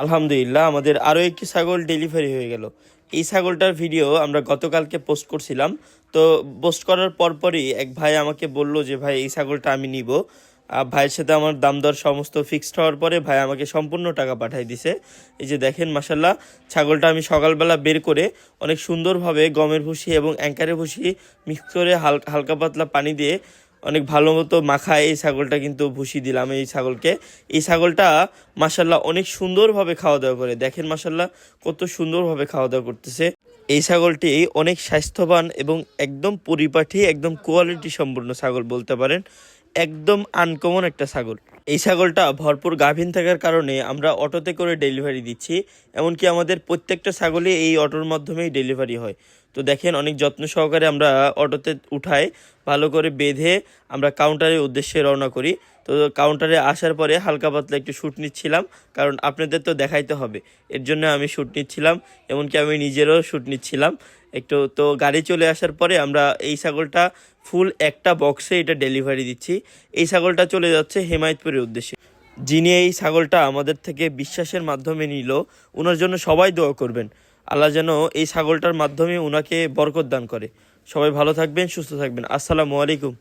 আলহামদুলিল্লাহ আমাদের আরও একটি ছাগল ডেলিভারি হয়ে গেল। এই ছাগলটার ভিডিও আমরা গতকালকে পোস্ট করছিলাম। তো পোস্ট করার পরপরই এক ভাই আমাকে বলল যে ভাই এই ছাগলটা আমি নিব। ভাইয়ের সাথে আমার দাম দর সমস্ত ফিক্সড হওয়ার পরে ভাই আমাকে সম্পূর্ণ টাকা পাঠিয়ে দিছে। এই যে দেখেন মাসাল্লাহ, ছাগলটা আমি সকালবেলা বের করে অনেক সুন্দরভাবে গমের ভুসি এবং অ্যাঙ্কারের ভুসি মিক্স করে হালকা পাতলা পানি দিয়ে অনেক ভালো মতো মাখায় এই ছাগলটা কিন্তু ভুসি দিলাম এই ছাগলকে। এই ছাগলটা মাসাল্লাহ অনেক সুন্দরভাবে খাওয়া দাওয়া করে, দেখেন মাসাল্লাহ কত সুন্দরভাবে খাওয়া দাওয়া করতেছে। এই ছাগলটি অনেক স্বাস্থ্যবান এবং একদম পরিপাটি, একদম কোয়ালিটি সম্পূর্ণ ছাগল বলতে পারেন, একদম আনকমন একটা ছাগল। এই ছাগলটা ভরপুর গাভীন থাকার কারণে আমরা অটোতে করে ডেলিভারি দিচ্ছি, এমনকি আমাদের প্রত্যেকটা ছাগলই এই অটোর মাধ্যমেই ডেলিভারি হয়। তো দেখেন অনেক যত্ন সহকারে আমরা অটোতে উঠাই, ভালো করে বেঁধে আমরা কাউন্টারের উদ্দেশ্যে রওনা করি। তো কাউন্টারে আসার পরে হালকা পাতলা একটু শ্যুট নিচ্ছিলাম, কারণ আপনাদের তো দেখাইতে হবে, এর জন্য আমি শ্যুট নিচ্ছিলাম, এমনকি আমি নিজেরও শ্যুট নিচ্ছিলাম একটু। তো গাড়ি চলে আসার পরে আমরা এই ছাগলটা ফুল একটা বক্সে এটা ডেলিভারি দিচ্ছি। এই ছাগলটা চলে যাচ্ছে হেমায়েতপুরের উদ্দেশ্যে। যিনি এই ছাগলটা আমাদের থেকে বিশ্বাসের মাধ্যমে নিল, ওনার জন্য সবাই দোয়া করবেন, আল্লাহ যেন এই ছাগলটার মাধ্যমে ওনাকে বরকত দান করে। সবাই ভালো থাকবেন, সুস্থ থাকবেন। আসসালামু আলাইকুম।